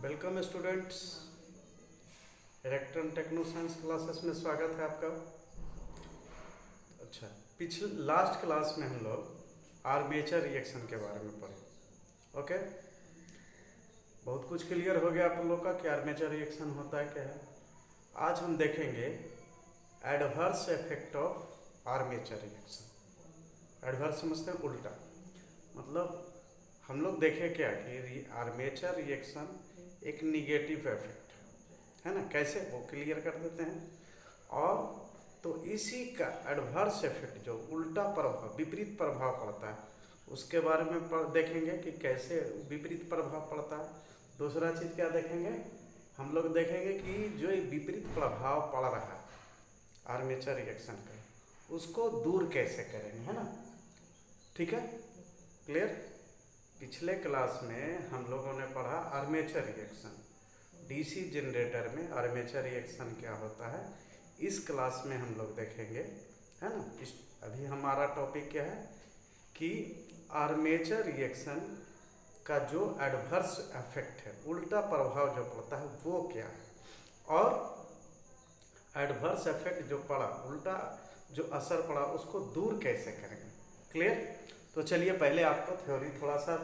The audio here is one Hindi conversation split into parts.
Welcome students, Electron Techno Science classes में स्वागत है आपका। अच्छा, पिछले लास्ट क्लास में हम लोग आर्मेचर रिएक्शन के बारे में पढ़े। ओके, बहुत कुछ क्लियर हो गया आप लोग का कि आर्मेचर रिएक्शन होता है क्या है। आज हम देखेंगे adverse effect of armature reaction. Adverse समझते हैं उल्टा, मतलब हम लोग देखें क्या कि आर्मेचर रिएक्शन एक निगेटिव इफेक्ट है ना, कैसे वो क्लियर कर देते हैं। और तो इसी का एडवर्स इफेक्ट जो उल्टा प्रभाव, विपरीत प्रभाव पड़ता है, उसके बारे में देखेंगे कि कैसे विपरीत प्रभाव पड़ता है। दूसरा चीज क्या देखेंगे, हम लोग देखेंगे कि जो विपरीत प्रभाव पड़ रहा है आर्मेचर रिएक्शन का, उसको दूर कैसे करेंगे, है ना। ठीक है, क्लियर। पिछले क्लास में हम लोगों ने पढ़ा आर्मेचर रिएक्शन, डीसी जनरेटर में आर्मेचर रिएक्शन क्या होता है। इस क्लास में हम लोग देखेंगे, है ना। अभी हमारा टॉपिक क्या है कि आर्मेचर रिएक्शन का जो एडवर्स इफेक्ट है, उल्टा प्रभाव जो पड़ता है वो क्या है, और एडवर्स इफेक्ट जो पड़ा, उल्टा जो असर पड़ा, उसको दूर कैसे करेंगे। क्लियर। तो चलिए पहले आपको थ्योरी थोड़ा सा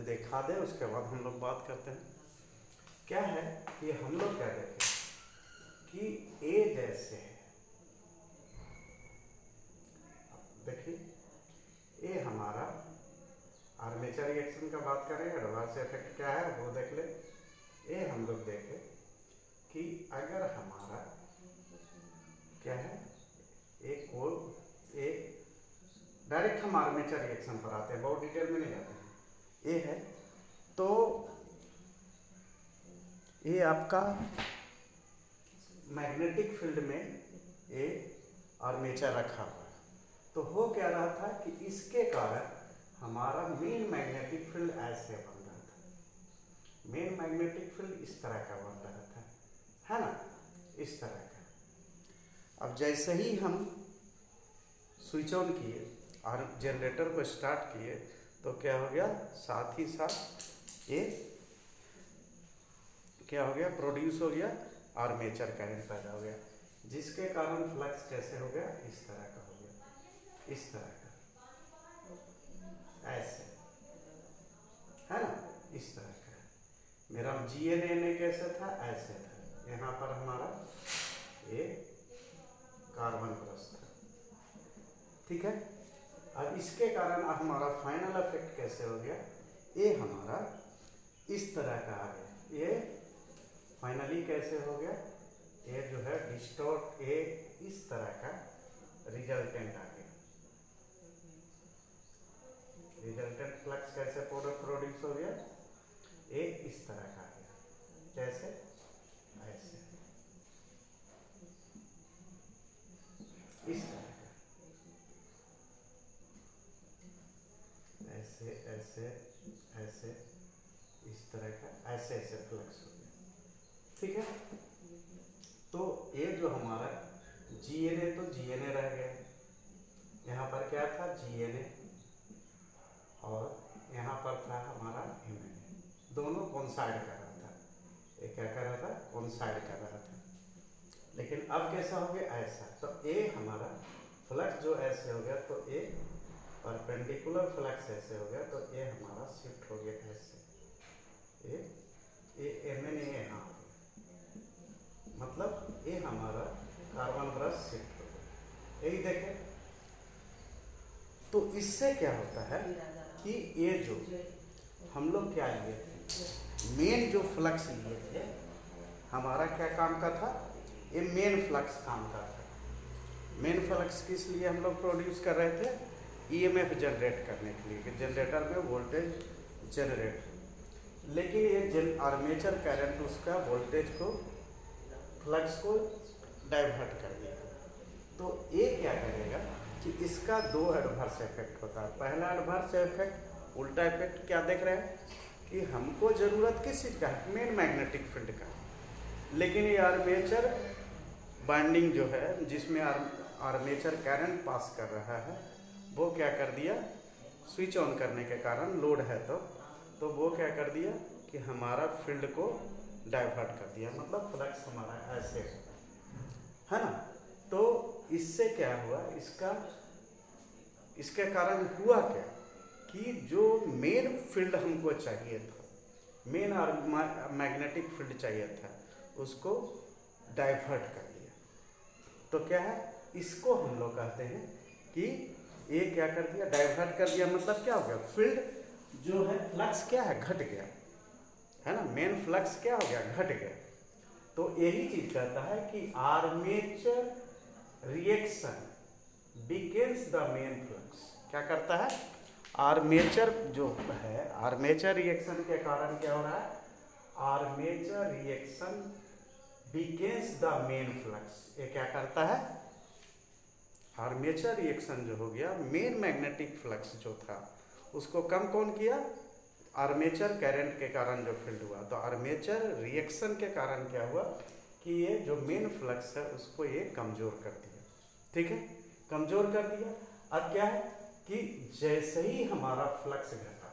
दिखा दें, उसके बाद हम लोग बात करते हैं। क्या है कि हम लोग क्या देखें कि ए जैसे है, देखिए ए हमारा आर्मेचर रिएक्शन का बात करें, एडवर्स इफेक्ट क्या है वो देख ले। ए हम लोग देखें कि अगर हमारा क्या है, एक डायरेक्ट हम आर्मेचर रिएक्शन पर आते हैं, बहुत डिटेल में नहीं जाते हैं। ए है तो ये आपका मैग्नेटिक फील्ड में ये आर्मेचर रखा हुआ है। तो हो क्या रहा था कि इसके कारण हमारा मेन मैग्नेटिक फील्ड ऐसे बन रहा था। मेन मैग्नेटिक फील्ड इस तरह का बन रहा था, है ना, इस तरह का। अब जैसे ही हम स्विच ऑन किए और जनरेटर को स्टार्ट किए तो क्या हो गया, साथ ही साथ ये क्या हो गया, प्रोड्यूस हो गया, आर्मेचर करंट पैदा हो गया, जिसके कारण फ्लक्स कैसे हो गया, इस तरह का हो गया, इस तरह का, ऐसे, है ना, इस तरह का। मेरा GNA कैसे था, ऐसे था। यहाँ पर हमारा ये कार्बन प्लस था, ठीक है। अब इसके कारण अब हमारा फाइनल इफेक्ट कैसे हो गया, ये हमारा इस तरह का आ गया। ये फाइनली कैसे हो गया, ये जो है डिस्टॉर्ट, ये इस तरह का रिजल्टेंट आ गया। रिजल्टेंट फ्लक्स कैसे प्रोड्यूस हो गया, ये इस तरह का आ गया, कैसे, ऐसे, इस तरह का, ऐसे ऐसे ऐसे, इस तरह का, ऐसे ऐसे फ्लक्स हो गया, ठीक है। तो ये जो हमारा GNA, तो GNA रह गया, यहाँ पर क्या था, GNA, और यहाँ पर था हमारा MNA, दोनों कोइंसाइड कर रहा था। ये क्या कर रहा था, कोइंसाइड कर रहा था। लेकिन अब कैसा हो गया, ऐसा। तो ये हमारा फ्लक्स जो ऐसे हो गया, तो ये परपेंडिकुलर फ्लक्स ऐसे हो गया, तो ये हमारा शिफ्ट हो गया ऐसे, ये MNA यहाँ, मतलब ये हमारा कार्बन ब्रश शिफ्ट हो गया, यही देखें। तो इससे क्या होता है कि ये जो हम लोग क्या लिए थे, मेन जो फ्लक्स लिए थे, हमारा क्या काम का था, ये मेन फ्लक्स काम का था। मेन फ्लक्स किस लिए हम लोग प्रोड्यूस कर रहे थे, EMF जनरेट करने के लिए, कि जनरेटर में वोल्टेज जनरेट हो। लेकिन ये आर्मेचर करंट उसका वोल्टेज को, फ्लक्स को डाइवर्ट कर देगा। तो ये क्या करेगा कि इसका दो एडवर्स इफेक्ट होता है। पहला एडवर्स इफेक्ट, उल्टा इफेक्ट, क्या देख रहे हैं कि हमको जरूरत किस चीज़ का है, मेन मैग्नेटिक फील्ड का। लेकिन ये आर्मेचर बाइंडिंग जो है, जिसमें आर्मेचर करंट पास कर रहा है, वो क्या कर दिया, स्विच ऑन करने के कारण, लोड है तो वो क्या कर दिया कि हमारा फील्ड को डाइवर्ट कर दिया, मतलब फ्लक्स हमारा ऐसे है ना। तो इससे क्या हुआ, इसके कारण हुआ क्या कि जो मेन फील्ड हमको चाहिए था, मेन और मैग्नेटिक फील्ड चाहिए था, उसको डाइवर्ट कर दिया। तो क्या है, इसको हम लोग कहते हैं कि ये क्या कर दिया, डाइवर्ट कर दिया। मतलब क्या हो गया, फील्ड जो है फ्लक्स क्या है, घट गया, है ना। मेन फ्लक्स क्या हो गया, घट गया। तो यही चीज कहता है कि armature reaction begins the main flux. क्या करता है, आर्मेचर जो है, आर्मेचर रिएक्शन के कारण क्या हो रहा है, armature reaction begins the main flux. ये क्या करता है, आर्मेचर रिएक्शन जो हो गया, मेन मैग्नेटिक फ्लक्स जो था उसको कम कौन किया, आर्मेचर करंट के कारण जो फील्ड हुआ। तो आर्मेचर रिएक्शन के कारण क्या हुआ कि ये जो मेन फ्लक्स है उसको ये कमजोर कर दिया। ठीक है, कमजोर कर दिया। अब क्या है कि जैसे ही हमारा फ्लक्स घटा,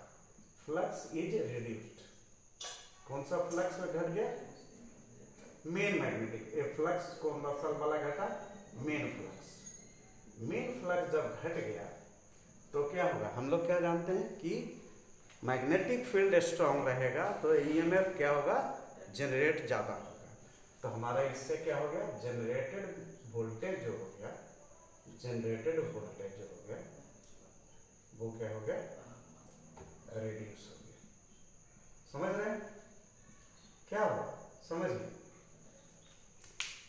फ्लक्स इज रिड्यूस्ड। कौन सा फ्लक्स घट गया, मेन मैग्नेटिक। ये फ्लक्स कौन सा वाला घटा, मेन फ्लक्स। मेन फ्लक्स जब घट गया तो क्या होगा, हम लोग क्या जानते हैं कि मैग्नेटिक फील्ड स्ट्रांग रहेगा तो ईएमएफ क्या होगा, जनरेट ज्यादा होगा। तो हमारा इससे क्या हो गया, जनरेटेड वोल्टेज जो हो गया, जनरेटेड वोल्टेज जो हो गया वो क्या हो गया, रिड्यूस हो गया। समझ रहे हैं क्या हुआ, समझिए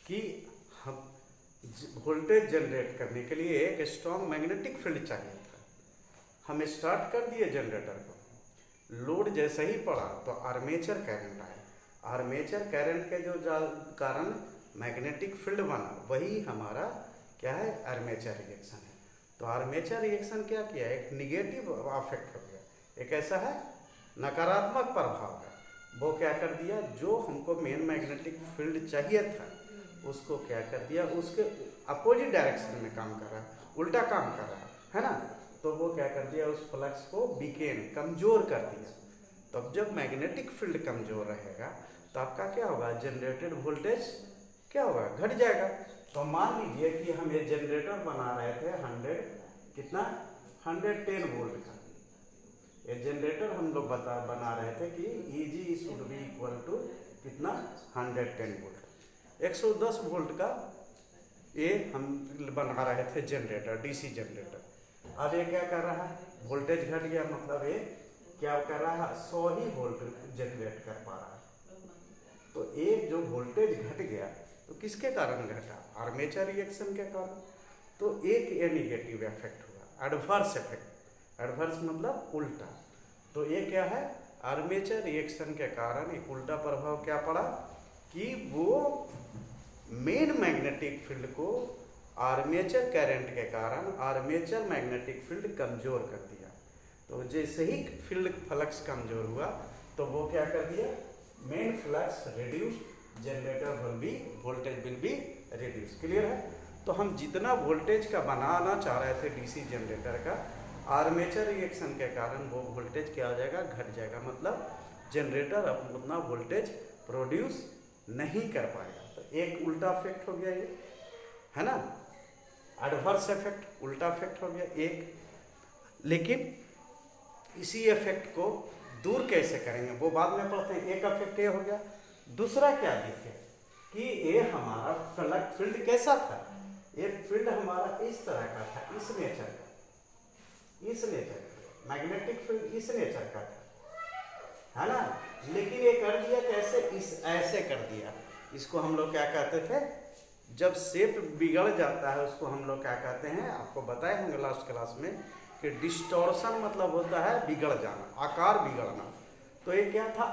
कि हम वोल्टेज जनरेट करने के लिए एक स्ट्रांग मैग्नेटिक फील्ड चाहिए था। हम स्टार्ट कर दिए जनरेटर को, लोड जैसे ही पड़ा तो आर्मेचर करंट आया। आर्मेचर करंट के जो कारण मैग्नेटिक फील्ड बना, वही हमारा क्या है, आर्मेचर रिएक्शन है। तो आर्मेचर रिएक्शन क्या किया, एक निगेटिव अफेक्ट हो गया, एक ऐसा है नकारात्मक प्रभाव है। वो क्या कर दिया, जो हमको मेन मैग्नेटिक फील्ड चाहिए था उसको क्या कर दिया, उसके अपोजिट डायरेक्शन में काम कर रहा है, उल्टा काम कर रहा है ना। तो वो क्या कर दिया, उस फ्लक्स को वीकेन, कमजोर कर दिया। तब जब मैग्नेटिक फील्ड कमजोर रहेगा तो आपका क्या होगा, जनरेटेड वोल्टेज क्या होगा, घट जाएगा। तो मान लीजिए कि हम ये जनरेटर बना रहे थे 110 वोल्ट का। ये जनरेटर हम लोग बना रहे थे कि Eg should be equal to कितना, 110 वोल्ट, 110 वोल्ट का ये हम बना रहे थे जनरेटर, डीसी जनरेटर। अब ये क्या कर रहा है, वोल्टेज घट गया, मतलब ये क्या कर रहा है, 100 ही वोल्ट जनरेट कर पा रहा है। तो एक जो वोल्टेज घट गया तो किसके कारण घटा, आर्मेचर रिएक्शन के कारण। तो एक ये निगेटिव इफेक्ट हुआ, एडवर्स इफेक्ट। एडवर्स मतलब उल्टा। तो ये क्या है, आर्मेचर रिएक्शन के कारण एक उल्टा प्रभाव क्या पड़ा कि वो मेन मैग्नेटिक फील्ड को आर्मेचर करंट के कारण आर्मेचर मैग्नेटिक फील्ड कमजोर कर दिया। तो जैसे ही फील्ड फ्लक्स कमजोर हुआ तो वो क्या कर दिया, main flux reduce, generator voltage will be reduce. Clear है। तो हम जितना वोल्टेज का बनाना चाह रहे थे डीसी जनरेटर का, आर्मेचर रिएक्शन के कारण वो वोल्टेज क्या हो जाएगा, घट जाएगा। मतलब जनरेटर उतना वोल्टेज प्रोड्यूस नहीं कर पाएगा। तो एक उल्टा इफेक्ट हो गया ये, है ना, एडवर्स इफेक्ट, उल्टा इफेक्ट हो गया एक। लेकिन इसी इफेक्ट को दूर कैसे करेंगे वो बाद में पढ़ते हैं। एक इफेक्ट ये हो गया। दूसरा क्या देखें कि ये हमारा फ्लक्स फील्ड कैसा था, ये फील्ड हमारा इस तरह का था, इस नेचर का, इस नेचर का मैग्नेटिक फील्ड इस नेचर का था, है ना। लेकिन ये कर दिया कैसे, इस ऐसे कर दिया। इसको हम लोग क्या कहते थे, जब शेप बिगड़ जाता है उसको हम लोग क्या कहते हैं, आपको बताए होंगे लास्ट क्लास में कि डिस्टॉर्शन मतलब होता है बिगड़ जाना, आकार बिगड़ना। तो ये क्या था,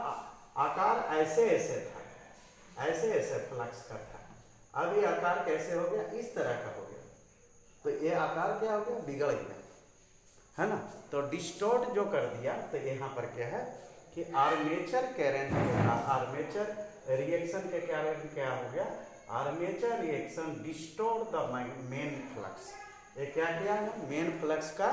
आकार ऐसे ऐसे था, ऐसे ऐसे फ्लक्स का था। अब ये आकार कैसे हो गया, इस तरह का हो गया। तो ये आकार क्या हो गया, बिगड़ गया, है ना। तो डिस्टॉर्ट जो कर दिया, तो यहाँ पर क्या है कि आर्मेचर करंट के, आर्मेचर रिएक्शन के कारण क्या हो गया, armature reaction distort the main flux. ये क्या किया है, मेन फ्लक्स का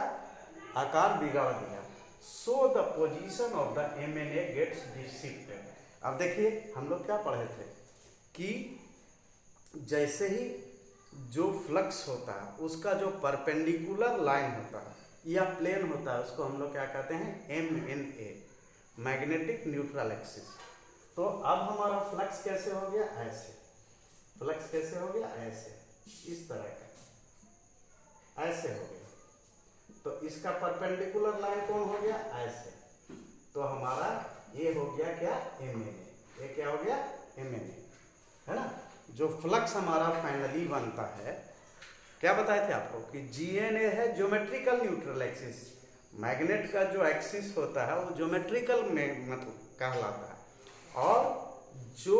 आकार बिगाड़ दिया। So the position of the MNA gets shifted. अब देखिए हम लोग क्या पढ़े थे कि जैसे ही जो फ्लक्स होता है उसका जो परपेंडिकुलर लाइन होता है या प्लेन होता है उसको हम लोग क्या कहते हैं MNA, मैग्नेटिक न्यूट्रल एक्सिस। तो अब हमारा फ्लक्स कैसे हो गया, ऐसे। फ्लक्स कैसे हो गया, ऐसे, इस तरह का, ऐसे हो गया। तो इसका परपेंडिकुलर लाइन कौन हो गया, ऐसे। तो हमारा ये हो गया क्या, MNA। ये क्या हो गया, MNA, है ना। जो फ्लक्स हमारा फाइनली बनता है, क्या बताए थे आपको कि GNA है ज्योमेट्रिकल न्यूट्रल एक्सिस। मैग्नेट का जो एक्सिस होता है वो ज्योमेट्रिकल में मतलब कहलाता है। और जो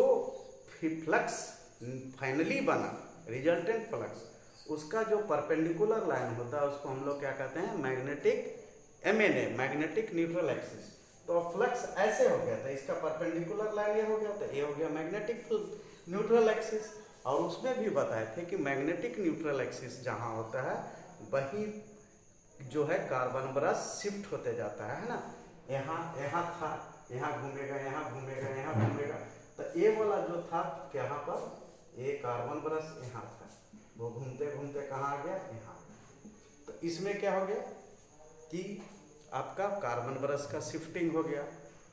फ्लक्स फाइनली बना, रिजल्टेंट फ्लक्स, उसका जो परपेंडिकुलर लाइन होता है उसको हम लोग क्या कहते हैं, magnetic MNA, magnetic neutral axis. तो फ्लक्स ऐसे हो गया था, इसका परपेंडिकुलर लाइन ये हो गया था, ये हो गया मैग्नेटिक न्यूट्रल एक्सिस। और उसमें भी बताए थे कि मैग्नेटिक न्यूट्रल एक्सिस जहाँ होता है वही जो है कार्बन ब्रश शिफ्ट होते जाता है ना। यहाँ था, यहाँ घूमेगा, यहाँ घूमेगा, यहाँ घूमेगा। तो ये वाला जो था यहाँ पर, ये कार्बन ब्रश यहाँ था, वो घूमते घूमते कहाँ आ गया, यहाँ। तो इसमें क्या हो गया कि आपका कार्बन ब्रश का शिफ्टिंग हो गया।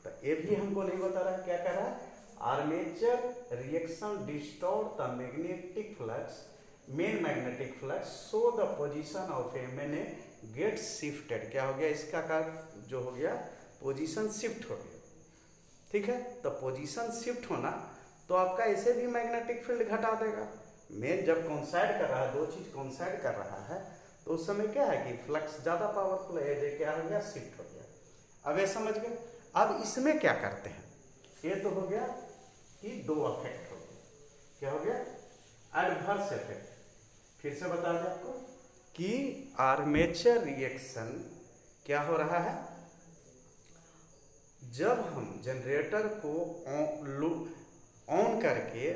तो ये भी हमको नहीं बता रहा है, क्या कह रहा है, armature reaction distort the magnetic flux, main magnetic flux, so the position of MNA get shifted. क्या हो गया, इसका कार्य जो हो गया, पोजीशन शिफ्ट हो गया। ठीक है, तो पोजीशन शिफ्ट होना तो आपका ऐसे भी मैग्नेटिक फील्ड घटा देगा। मेन जब कॉन्साइड कर रहा है, दो चीज कॉन्साइड कर रहा है, तो उस समय क्या है कि फ्लक्स ज्यादा पावरफुल है, ये क्या हो गया, शिफ्ट हो गया। अब ये समझ गए। अब इसमें क्या करते हैं, ये तो हो गया कि दो अफेक्ट हो गए। क्या हो गया, एडवर्स इफेक्ट। फिर से बता दें आपको कि आर्मेचर रिएक्शन क्या हो रहा है, जब हम जनरेटर को ऑन करके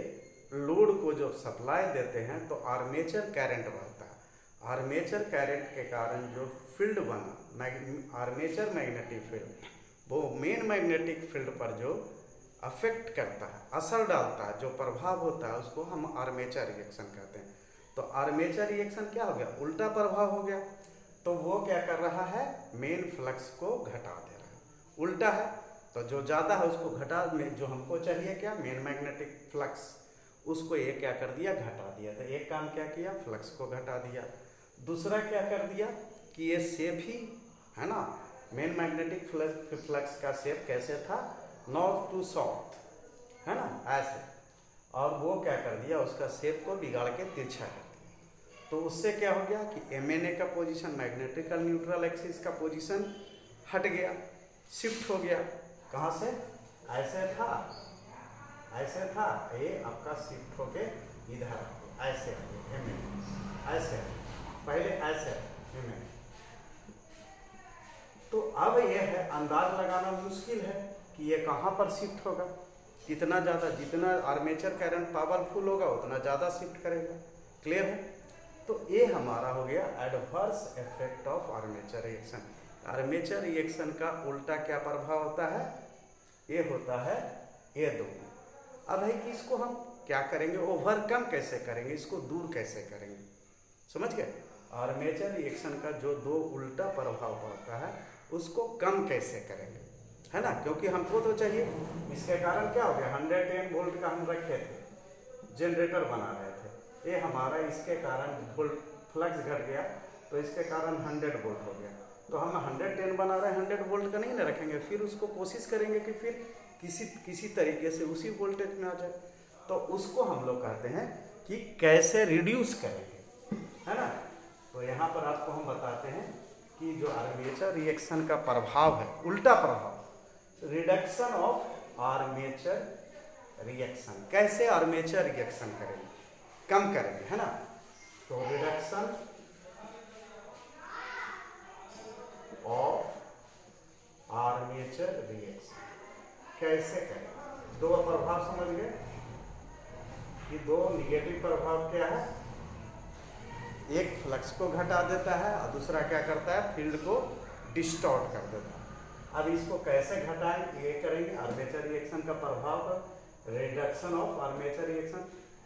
लोड को जो सप्लाई देते हैं तो आर्मेचर करंट बढ़ता है। आर्मेचर करंट के कारण जो फील्ड बना, आर्मेचर मैग्नेटिक फील्ड, वो मेन मैग्नेटिक फील्ड पर जो अफेक्ट करता है, असर डालता है, जो प्रभाव होता है, उसको हम आर्मेचर रिएक्शन कहते हैं। तो आर्मेचर रिएक्शन क्या हो गया, उल्टा प्रभाव हो गया। तो वो क्या कर रहा है, मेन फ्लक्स को घटा दे रहा है। उल्टा है तो जो ज़्यादा है उसको घटा, में जो हमको चाहिए क्या, मेन मैग्नेटिक फ्लक्स, उसको ये क्या कर दिया, घटा दिया। तो एक काम क्या किया, फ्लक्स को घटा दिया। दूसरा क्या कर दिया कि ये शेप ही है ना, मेन मैग्नेटिक फ्लक्स का शेप कैसे था, नॉर्थ टू साउथ, है ना, ऐसे। और वो क्या कर दिया, उसका शेप को बिगाड़ के तिरछा कर दिया। तो उससे क्या हो गया कि MNA का पोजीशन, मैग्नेटिकल न्यूट्रल एक्सिस का पोजीशन हट गया, शिफ्ट हो गया। कहाँ से, ऐसे था, ऐसे था, ये आपका शिफ्ट होके इधर ऐसे MNA, ऐसे पहले ऐसे MNA। तो अब यह है, अंदाज लगाना मुश्किल है कि ये कहाँ पर शिफ्ट होगा। कितना ज़्यादा, जितना आर्मेचर करंट पावरफुल होगा उतना ज़्यादा शिफ्ट करेगा। क्लियर है। तो ये हमारा हो गया adverse effect of armature reaction. Armature reaction का उल्टा क्या प्रभाव होता है, ये होता है ये दो। अब है कि इसको हम क्या करेंगे, ओवरकम कैसे करेंगे, इसको दूर कैसे करेंगे, समझ गए। आर्मेचर रिएक्शन का जो दो उल्टा प्रभाव पड़ता है उसको कम कैसे करेंगे, है ना। क्योंकि हमको तो चाहिए, इसके कारण क्या हो गया, 110 वोल्ट का हम रखे थे, जनरेटर बना रहे थे, ये हमारा इसके कारण फ्लक्स घट गया, तो इसके कारण 100 वोल्ट हो गया। तो हम 110 बना रहे हैं, 100 वोल्ट का नहीं ना रखेंगे, फिर उसको कोशिश करेंगे कि फिर किसी तरीके से उसी वोल्टेज में आ जाए। तो उसको हम लोग कहते हैं कि कैसे रिड्यूस करेंगे, है ना। तो यहाँ पर आपको हम बताते हैं कि जो आर्मेचर रिएक्शन का प्रभाव है, उल्टा प्रभाव, रिडक्शन ऑफ आर्मेचर रिएक्शन, कैसे आर्मेचर रिएक्शन करेंगे, कम करेंगे, है ना। तो रिडक्शन ऑफ आर्मेचर रिएक्शन कैसे करें, दो प्रभाव समझ गए कि दो निगेटिव प्रभाव क्या है, एक फ्लक्स को घटा देता है और दूसरा क्या करता है, फील्ड को डिस्टॉर्ट कर देता है। अब इसको कैसे घटाएं ये करेंगे, आर्मेचर रिएक्शन का प्रभाव पर रिडक्शन ऑफ आर्मेचर रिएक्शन।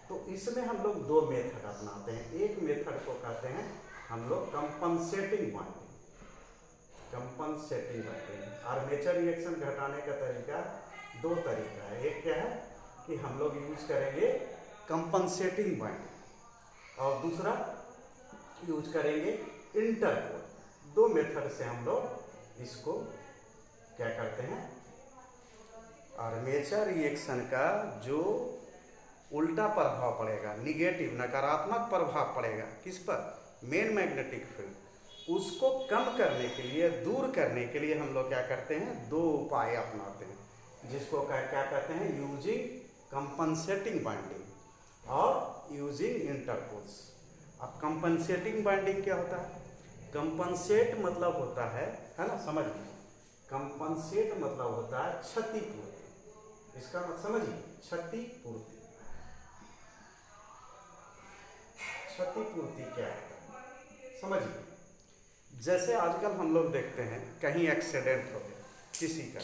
तो इसमें हम लोग दो मेथड अपनाते हैं। एक मेथड को कहते हैं हम लोग compensating bonding. Compensating bonding armature reaction घटाने का तरीका दो तरीका है। एक क्या है कि हम लोग यूज करेंगे कंपनसेटिंग बॉन्डिंग और दूसरा यूज करेंगे इंटरपोल। दो मेथड से हम लोग इसको क्या करते हैं, आर्मेचर रिएक्शन का जो उल्टा प्रभाव पड़ेगा, निगेटिव नकारात्मक प्रभाव पड़ेगा किस पर, मेन मैग्नेटिक फील्ड, उसको कम करने के लिए, दूर करने के लिए हम लोग क्या करते हैं, दो उपाय अपनाते हैं, जिसको क्या कहते हैं, यूजिंग कंपनसेटिंग बाइंडिंग और यूजिंग इंटरपोल्स। अब कंपनसेटिंग बाइंडिंग क्या होता है, कंपनसेट मतलब होता है ना, समझ लीजिए, कंपनसेट मतलब होता है क्षतिपूर्ति। इसका मतलब समझिए, क्षतिपूर्ति। क्षतिपूर्ति क्या है समझिए, जैसे आजकल हम लोग देखते हैं कहीं एक्सीडेंट हो गया किसी का,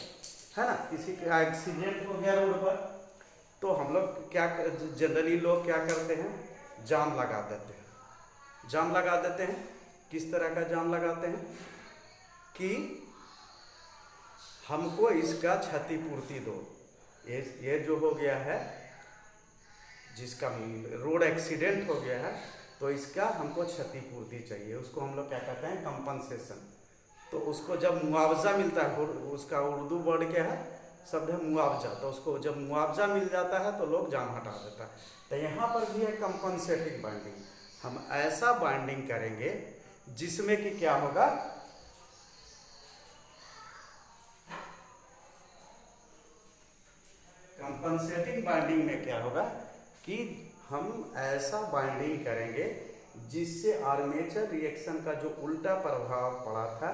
है ना, किसी का एक्सीडेंट हो गया रोड पर, तो हम लोग क्या, जनरली लोग क्या करते हैं, जाम लगा देते हैं। जाम लगा देते हैं, किस तरह का जाम लगाते हैं कि हमको इसका क्षतिपूर्ति दो। ये जो हो गया है, जिसका रोड एक्सीडेंट हो गया है, तो इसका हमको क्षतिपूर्ति चाहिए, उसको हम लोग क्या कहते हैं, कंपनसेशन। तो उसको जब मुआवजा मिलता है, उसका उर्दू वर्ड क्या है, शब्द है मुआवजा, तो उसको जब मुआवजा मिल जाता है तो लोग जाम हटा देता है। तो यहाँ पर भी है कंपनसेटिंग बाइंडिंग। हम ऐसा बाइंडिंग करेंगे जिसमें कि क्या होगा, कंपनसेटिंग बाइंडिंग में क्या होगा कि हम ऐसा बाइंडिंग करेंगे जिससे आर्मेचर रिएक्शन का जो उल्टा प्रभाव पड़ा था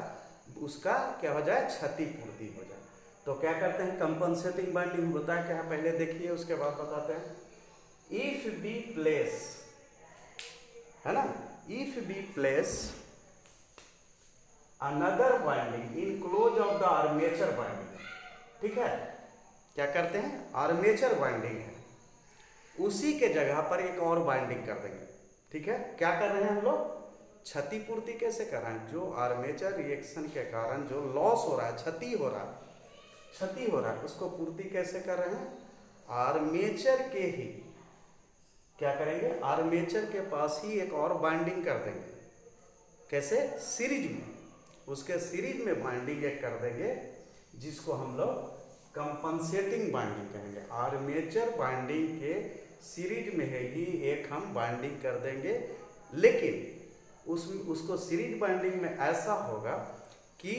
उसका क्या हो जाए, क्षतिपूर्ति हो जाए। तो क्या करते हैं, कंपनसेटिंग बाइंडिंग होता है क्या, पहले देखिए उसके बाद बताते हैं। इफ बी प्लेस, है ना, if we place another binding in close of the armature binding, ठीक है, क्या करते हैं, आर्मेचर बाइंडिंग है, उसी के जगह पर एक और बाइंडिंग कर देंगे, ठीक है। क्या कर रहे हैं हम लोग, क्षतिपूर्ति कैसे कर रहे हैं, जो आर्मेचर रिएक्शन के कारण जो लॉस हो रहा है, क्षति हो रहा है, उसको पूर्ति कैसे कर रहे हैं, आर्मेचर के ही क्या करेंगे, आर्मेचर के पास ही एक और बाइंडिंग कर देंगे, कैसे, सीरीज में, उसके सीरीज में बाइंडिंग एक कर देंगे, जिसको हम लोग कंपनसेटिंग बाइंडिंग कहेंगे। आर्मेचर बाइंडिंग के सीरीज में है ही एक हम बाइंडिंग कर देंगे, लेकिन उसको सीरीज बाइंडिंग में ऐसा होगा कि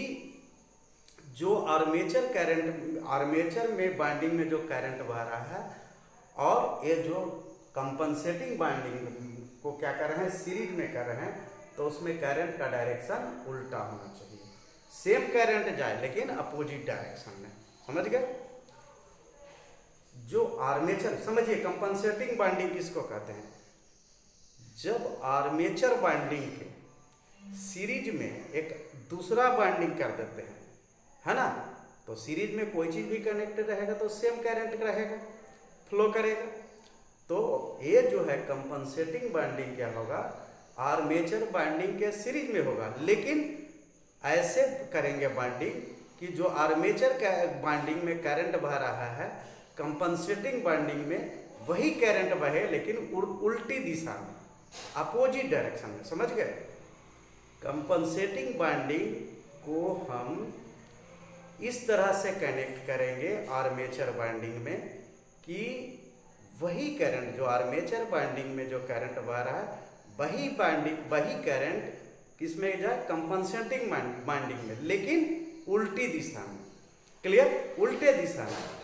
जो आर्मेचर करंट, आर्मेचर में बाइंडिंग में जो करंट बह रहा है और ये जो कंपनसेटिंग बाइंडिंग को क्या कर रहे हैं, सीरीज में कर रहे हैं, तो उसमें करंट का डायरेक्शन उल्टा होना चाहिए, सेम करंट जाए लेकिन अपोजिट डायरेक्शन में, समझ गए। जो आर्मेचर, समझिए कंपनसेटिंग बाइंडिंग किसको कहते हैं, जब आर्मेचर बाइंडिंग के सीरीज में एक दूसरा बाइंडिंग कर देते हैं, है ना, तो सीरीज में कोई चीज भी कनेक्टेड रहेगा तो सेम करंट रहेगा, फ्लो करेगा। तो ये जो है कंपनसेटिंग बाइंडिंग क्या होगा, आर्मेचर बाइंडिंग के सीरीज में होगा, लेकिन ऐसे करेंगे बाइंडिंग कि जो आर्मेचर का बाइंडिंग में करंट बह रहा है, कंपनसेटिंग बाइंडिंग में वही करंट बहे लेकिन उल्टी दिशा में, अपोजिट डायरेक्शन में, समझ गए। कंपनसेटिंग बाइंडिंग को हम इस तरह से कनेक्ट करेंगे आर्मेचर बाइंडिंग में कि वही करंट, जो आर्मेचर बाइंडिंग में जो करंट बह रहा है, वही बाइंडिंग, वही करंट किसमें जाए, कंपनसेटिंग बाइंडिंग में, लेकिन उल्टी दिशा में, क्लियर, उल्टे दिशा में।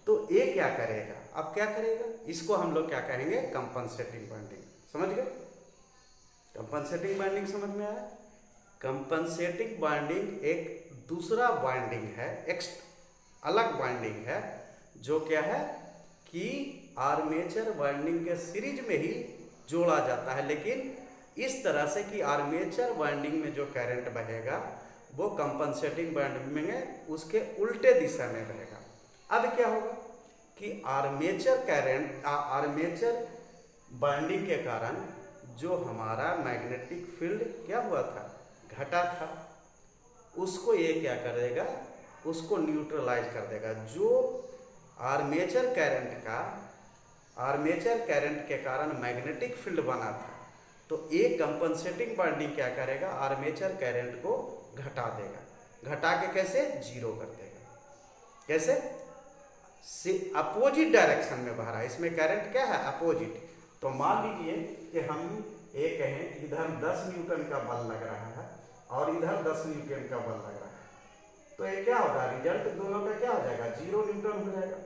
तो ये क्या करेगा, अब क्या करेगा, इसको हम लोग क्या कहेंगे, कंपनसेटिंग बाइंडिंग, समझ गए। कंपनसेटिंग बाइंडिंग समझ में आया। कंपनसेटिंग बाइंडिंग एक दूसरा बाइंडिंग है, एक अलग बाइंडिंग है, जो क्या है कि आर्मेचर बाइंडिंग के सीरीज में ही जोड़ा जाता है, लेकिन इस तरह से कि आर्मेचर बाइंडिंग में जो करंट बहेगा वो कंपनसेटिंग बाइंडिंग में उसके उल्टे दिशा में रहेगा। अब क्या होगा कि आर्मेचर बाइंडिंग के कारण जो हमारा मैग्नेटिक फील्ड क्या हुआ था, घटा था, उसको ये क्या करेगा, उसको न्यूट्रलाइज कर देगा। जो आर्मेचर करंट के कारण मैग्नेटिक फील्ड बना था, तो एक कंपनसेटिंग बाइंडिंग क्या करेगा, आर्मेचर करंट को घटा देगा। घटा के कैसे, जीरो कर देगा। कैसे, से अपोजिट डायरेक्शन में बह रहा है, इसमें करंट क्या है, अपोजिट। तो मान लीजिए कि हम ये कहें इधर 10 न्यूटन का बल लग रहा है और इधर 10 न्यूटन का बल लग रहा है, तो ये क्या होगा, रिजल्ट दोनों का क्या हो जाएगा, 0 न्यूटन हो जाएगा।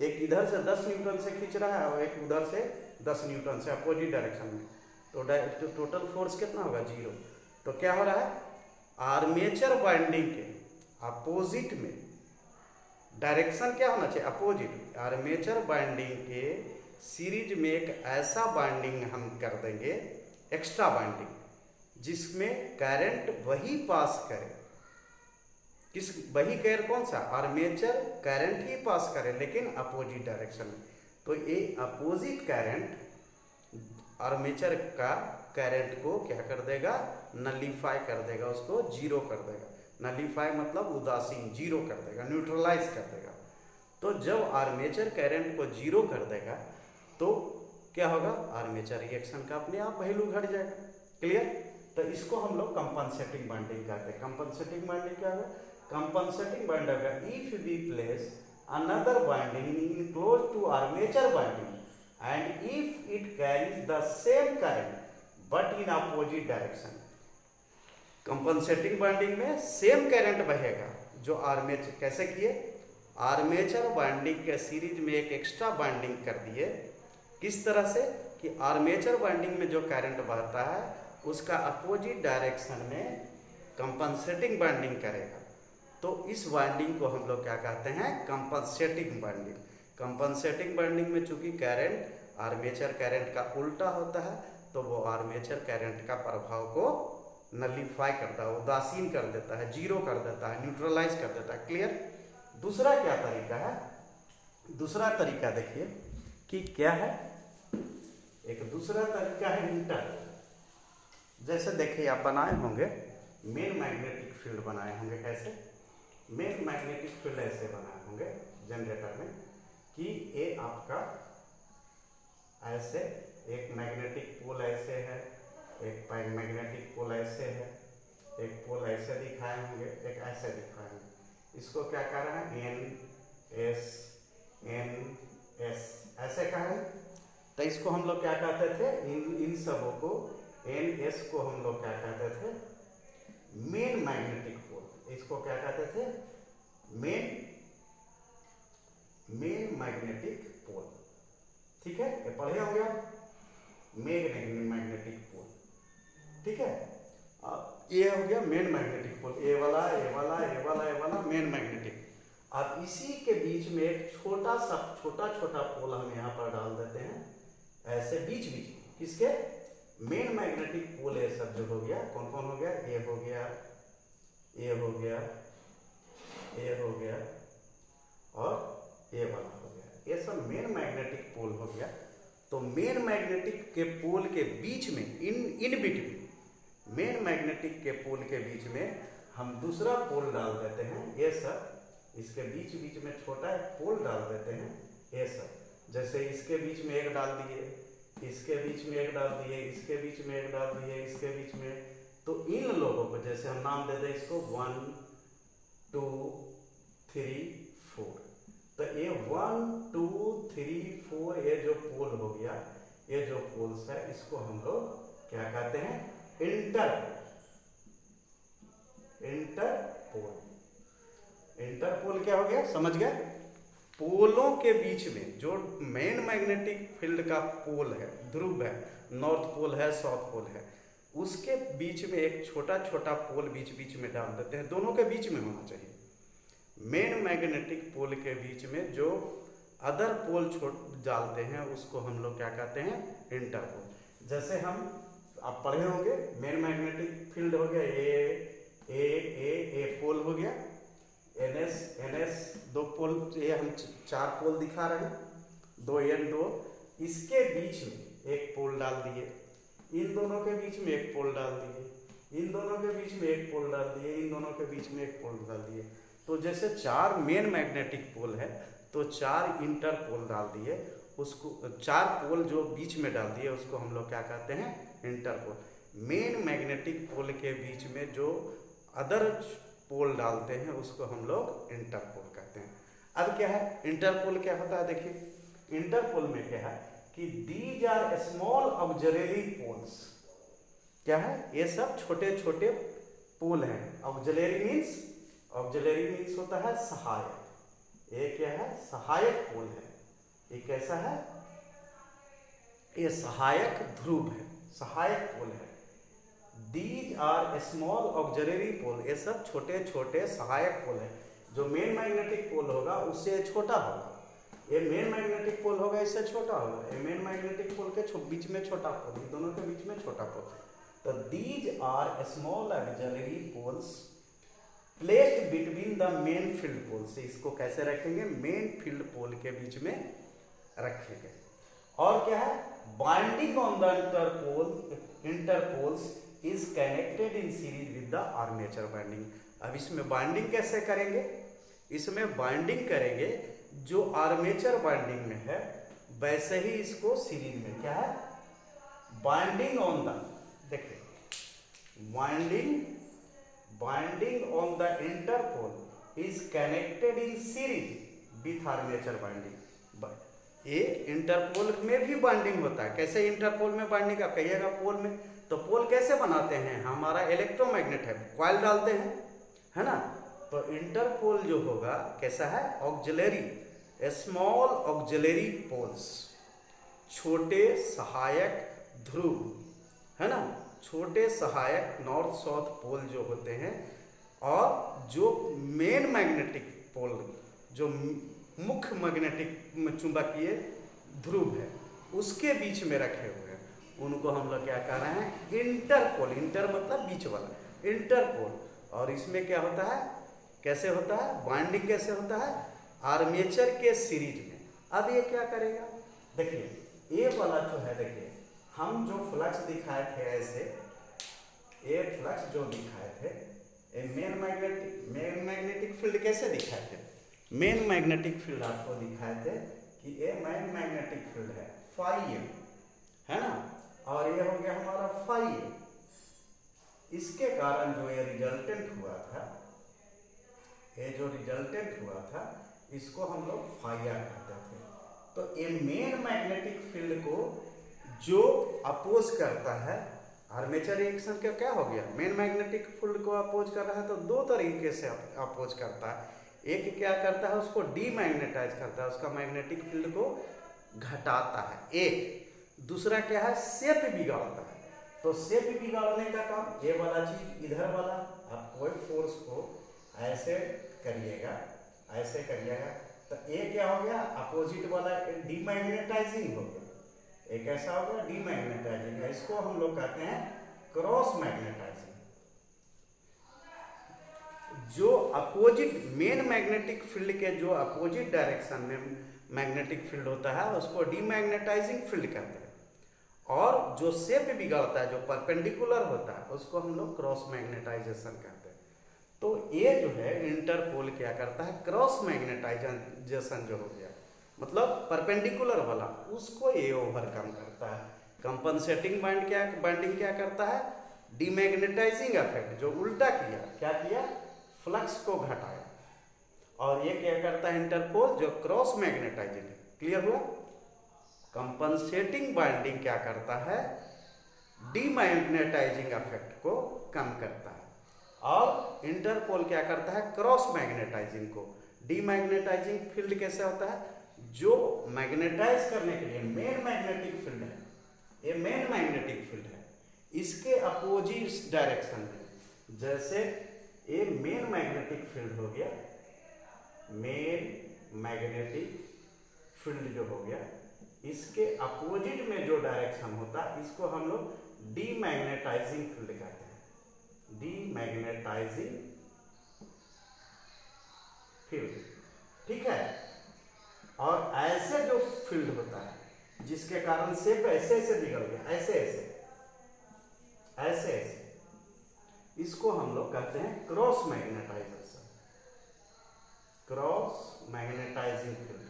एक इधर से 10 न्यूटन से खींच रहा है और एक उधर से 10 न्यूटन से, अपोजिट डायरेक्शन में, तो टोटल फोर्स कितना होगा, 0। तो क्या हो रहा है, आर्मेचर बाइंडिंग के अपोजिट में डायरेक्शन क्या होना चाहिए, अपोजिट। आर्मेचर बाइंडिंग के सीरीज में एक ऐसा बाइंडिंग हम कर देंगे, एक्स्ट्रा बाइंडिंग, जिसमें करंट वही पास करे, वही कैर कौन सा, आर्मेचर करंट ही पास करे, लेकिन अपोजिट डायरेक्शन में। तो ये अपोजिट करंट आर्मेचर का करंट को क्या कर देगा, नलीफाई कर देगा, उसको जीरो कर देगा। नलीफाई मतलब उदासीन, जीरो कर देगा, न्यूट्रलाइज कर देगा। तो जब आर्मेचर करंट को जीरो कर देगा तो क्या होगा, आर्मेचर रिएक्शन का अपने आप वैल्यू घट जाएगा। क्लियर। तो इसको हम लोग कंपनसेटिंग बाइंडिंग कहते हैं। कंपनसेटिंग बाइंडिंग क्या है, कंपनसेटिंग बाइंडिंग है if we place another binding in close to armature binding and if it carries the same current but in opposite direction। Compensating binding में सेम करंट बहेगा जो आर्मेचर, कैसे किए, आर्मेचर बाइंडिंग के सीरीज में एक एक्स्ट्रा बाइंडिंग कर दिए। किस तरह से कि आर्मेचर बाइंडिंग में जो करंट बहता है उसका अपोजिट डायरेक्शन में कंपनसेटिंग बाइंडिंग करेगा। तो इस बाइंडिंग को हम लोग क्या कहते हैं, कंपनसेटिंग बाइंडिंग। कंपनसेटिंग बाइंडिंग में चूंकि करंट आर्मेचर करंट का उल्टा होता है, तो वो आर्मेचर करंट का प्रभाव को नलीफाई करता है, उदासीन कर देता है, जीरो कर देता है, न्यूट्रलाइज कर देता है। क्लियर। दूसरा क्या तरीका है, दूसरा तरीका देखिए कि क्या है, एक दूसरा तरीका है इंटर। जैसे देखिए आप बनाए होंगे मेन मैग्नेटिक फील्ड बनाए होंगे, कैसे, मेन मैग्नेटिक फील्ड ऐसे बनाए होंगे जनरेटर में कि ये आपका ऐसे एक मैग्नेटिक पोल ऐसे है, एक मैग्नेटिक पोल ऐसे है, एक पोल ऐसे दिखाए होंगे, एक ऐसे दिखाए होंगे। इसको क्या कह रहा है, एन एस ऐसे कह रहे हैं। तो इसको हम लोग क्या कहते थे, इन सबों को एन एस को हम लोग क्या कहते थे, मेन मैग्नेटिक पोल। इसको क्या कहते थे, मेन मैग्नेटिक पोल। ठीक है, ये पढ़े होंगे आप, मेन मैग्नेटिक पोल। ठीक है, अब ये हो गया मेन मैग्नेटिक पोल, ये वाला, ये वाला, ये वाला, ये वाला मेन मैग्नेटिक। अब इसी के बीच में एक छोटा छोटा पोल हम यहाँ पर डाल देते हैं, ऐसे बीच बीच किसके, मेन मैग्नेटिक पोल। ये सब जो हो गया, कौन कौन हो गया, ये हो गया, ये हो गया, ये हो गया और ये वाला हो गया, ये सब मेन मैग्नेटिक पोल हो गया। तो मेन मैग्नेटिक के पोल के बीच में, इन बिटवीन मेन मैग्नेटिक के पोल के बीच में हम दूसरा पोल डाल देते हैं, ये सब। इसके बीच बीच में छोटा एक पोल डाल देते हैं, ये सब। जैसे इसके बीच में एक डाल दिए, इसके बीच में एक डाल दिए, इसके बीच में एक डाल दिए, इसके बीच में। तो इन लोगों को जैसे हम नाम दे दें इसको 1 2 3 4। तो ये 1 2 3 4 ये जो पोल हो गया, ये जो पोल्स है, इसको हम लोग क्या कहते हैं, इंटरपोल क्या हो गया, समझ गए। पोलों के बीच में जो मेन मैग्नेटिक फील्ड का पोल है, ध्रुव है, नॉर्थ पोल है, साउथ पोल है, उसके बीच में एक छोटा छोटा पोल बीच बीच में डाल देते हैं। दोनों के बीच में होना चाहिए। मेन मैग्नेटिक पोल के बीच में जो अदर पोल डालते हैं उसको हम लोग क्या कहते हैं, इंटरपोल। जैसे हम आप पढ़े होंगे, मेन मैग्नेटिक फील्ड हो गया, ये ए पोल हो गया, NS दो पोल, ये हम 4 पोल दिखा रहे हैं, 2N2, इसके बीच में एक पोल डाल दिए, इन दोनों के बीच में एक पोल डाल दिए, इन दोनों के बीच में एक पोल डाल दिए, इन दोनों के बीच में एक पोल डाल दिए। तो जैसे 4 मेन मैग्नेटिक पोल है तो 4 इंटर पोल डाल दिए, उसको 4 पोल जो बीच में डाल दिए उसको हम लोग क्या कहते हैं, इंटर पोल। मेन मैग्नेटिक पोल के बीच में जो अदर पोल डालते हैं उसको हम लोग इंटर पोल कहते हैं। अब क्या है इंटर पोल, क्या होता है देखिए, इंटर पोल में क्या है कि these are small auxiliary poles. क्या है, ये सब छोटे छोटे पोल हैं। ऑक्सिलरी मीन्स होता है सहायक, ये क्या है, सहायक पोल है। ये कैसा है, ये सहायक ध्रुव है, सहायक पोल है। दीज आर स्मॉल ऑक्सिलरी पोल, ये सब छोटे छोटे सहायक पोल है। जो मेन मैग्नेटिक पोल होगा उससे छोटा होगा, ये मेन मैग्नेटिक पोल होगा इससे छोटा होगा, ये मेन मैग्नेटिक पोल के बीच में छोटा पोल, दोनों के बीच में छोटा पोल। तो these are small auxiliary poles placed between the main field pole. से इसको कैसे रखेंगे, मेन फील्ड पोल के बीच में रखेंगे। और क्या है, binding on the Interpol's is connected in series with the armature binding. अब इसमें बाइंडिंग कैसे करेंगे, इसमें बाइंडिंग करेंगे जो आर्मेचर बाइंडिंग में है वैसे ही इसको सीरीज में, क्या है, बाइंडिंग ऑन द, देखिए binding on the Interpol is connected in series with armature binding. ये इंटरपोल में भी बाइंडिंग होता है। कैसे इंटरपोल में बाइंडिंग, आप कहिएगा पोल में, तो पोल कैसे बनाते हैं, हमारा इलेक्ट्रोमैग्नेट है, कॉइल डालते हैं, है ना। तो इंटरपोल जो होगा कैसा है, ऑक्सिलरी, स्मॉल ऑक्सिलरी पोल्स, छोटे सहायक ध्रुव, है ना, छोटे सहायक नॉर्थ साउथ पोल जो होते हैं, और जो मेन मैग्नेटिक पोल, जो मुख्य मैग्नेटिक चुंबकीय ध्रुव है उसके बीच में रखे हुए हैं, उनको हम लोग क्या कह रहे हैं, इंटरपोल। इंटर मतलब बीच वाला, इंटरपोल। और इसमें क्या होता है, कैसे होता है, बाइंडिंग कैसे होता है, आर्मेचर के सीरीज में। अब ये क्या करेगा, देखिए ये वाला जो है, देखिए हम जो फ्लक्स दिखाए थे ऐसे, ये फ्लक्स जो दिखाए थे, ये मेन मैग्नेटिक फील्ड कैसे दिखाए थे, मेन मैग्नेटिक फील्ड आपको दिखाए थे कि ये मेन मैग्नेटिक फील्ड है फाई एम, है ना, और ये हो गया हमारा फाई एम। इसके कारण जो ये रिजल्टेंट हुआ था, ये जो रिजल्टेंट हुआ था इसको हम लोग फाइया कहते थे। तो ये मेन मैग्नेटिक फील्ड को जो अपोज करता है, आर्मेचर रिएक्शन का क्या हो गया, मेन मैग्नेटिक फील्ड को अपोज कर रहा है तो दो तरीके से अपोज करता है। एक क्या करता है, उसको डीमैग्नेटाइज करता है, उसका मैग्नेटिक फील्ड को घटाता है। एक दूसरा क्या है, शेप बिगाड़ता है। तो शेप बिगाड़ने का काम, ये वाला चीज इधर वाला, आप कोई फोर्स को ऐसे करिएगा, ऐसे करिएगा, तो ये क्या हो गया, अपोजिट वाला डीमैग्नेटाइजिंग हो गया। एक ऐसा हो गया डीमैग्नेटाइजिंग, इसको हम लोग कहते हैं क्रॉस मैग्नेटाइजिंग। जो अपोजिट मेन मैग्नेटिक फील्ड के जो अपोजिट डायरेक्शन में मैग्नेटिक फील्ड होता है उसको डीमैग्नेटाइजिंग फील्ड कहते हैं, और जो शेप बिगाड़ता है, जो परपेंडिकुलर होता है, उसको हम लोग क्रॉस मैग्नेटाइजेशन कहते हैं। तो ये जो है इंटरपोल क्या करता है, क्रॉस मैग्नेटाइजेशन जो हो गया, मतलब परपेंडिकुलर वाला, उसको ये ओवरकम करता है। कंपनसेटिंग बाइंडिंग क्या करता है, डीमैग्नेटाइजिंग इफेक्ट, जो उल्टा किया, क्या किया, फ्लक्स को घटाया। और ये क्या करता है इंटरपोल, जो क्रॉस मैग्नेटाइजिंग है। क्लियर हुआ। कंपनसेटिंग बाइंडिंग क्या करता है, डीमैग्नेटाइजिंग इफेक्ट को कम करता है, और इंटरपोल क्या करता है, क्रॉस मैग्नेटाइजिंग को। डीमैग्नेटाइजिंग फील्ड कैसे होता है, जो मैग्नेटाइज करने के लिए मेन मैग्नेटिक फील्ड है, ये मेन मैग्नेटिक फील्ड है, इसके अपोजिट डायरेक्शन में, जैसे ये मेन मैग्नेटिक फील्ड हो गया, मेन मैग्नेटिक फील्ड जो हो गया, इसके अपोजिट में जो डायरेक्शन होता है इसको हम लोग डीमैग्नेटाइजिंग फील्ड कहते हैं। डीमैग्नेटाइजिंग फील्ड, ठीक है। और ऐसे जो फील्ड होता है जिसके कारण शेप ऐसे ऐसे बिगड़ गया, ऐसे ऐसे ऐसे ऐसे, इसको हम लोग कहते हैं cross magnetization, cross magnetizing field,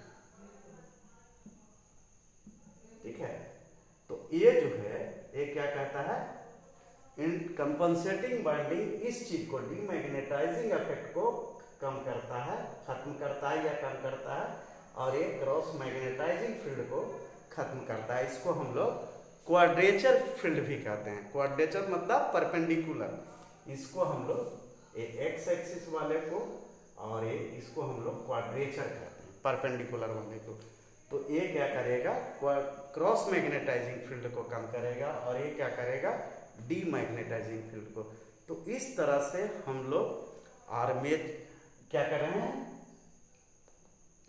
ठीक है। तो ये जो है ये क्या कहता है, इन कंपनसेटिंग बाइंडिंग इस चीज को डीमैग्नेटाइजिंग इफेक्ट को कम करता है, खत्म करता है या कम करता है, और ये क्रॉस मैग्नेटाइजिंग फील्ड को खत्म करता है। इसको हम लोग क्वाड्रेचर फील्ड भी कहते हैं। क्वाड्रेचर मतलब परपेंडिकुलर, इसको हम लोग ये एक्स एक्सिस वाले को और ये इसको हम लोग क्वाड्रेचर कहते हैं, परपेंडिकुलर वाले को। तो ये क्या करेगा, क्रॉस मैग्नेटाइजिंग फील्ड को कम करेगा, और ये क्या करेगा, डीमैग्नेटाइजिंग फील्ड को। तो इस तरह से हम लोग आर्मेचर क्या कर रहे हैं,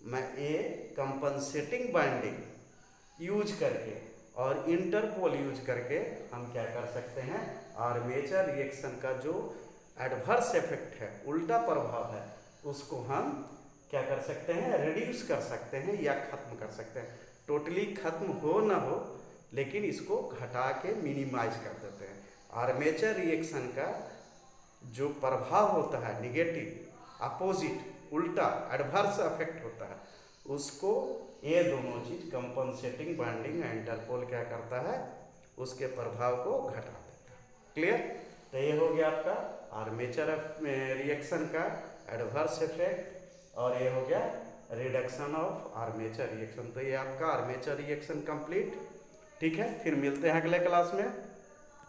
मैं ये कंपनसेटिंग बाइंडिंग यूज करके और इंटरपोल यूज करके हम क्या कर सकते हैं, आर्मेचर रिएक्शन का जो एडवर्स इफेक्ट है, उल्टा प्रभाव है, उसको हम क्या कर सकते हैं, रिड्यूस कर सकते हैं या खत्म कर सकते हैं। टोटली खत्म हो ना हो, लेकिन इसको घटा के मिनिमाइज कर देते हैं। आर्मेचर रिएक्शन का जो प्रभाव होता है निगेटिव, अपोजिट, उल्टा, एडवर्स इफेक्ट होता है, उसको ये दोनों चीज कंपनसेटिंग बाइंडिंग इंटरपोल क्या करता है, उसके प्रभाव को घटा देता है। क्लियर। तो ये हो गया आपका आर्मेचर रिएक्शन का एडवर्स इफेक्ट, और ये हो गया रिडक्शन ऑफ आर्मेचर रिएक्शन। तो ये आपका आर्मेचर रिएक्शन कंप्लीट, ठीक है। फिर मिलते हैं अगले क्लास में।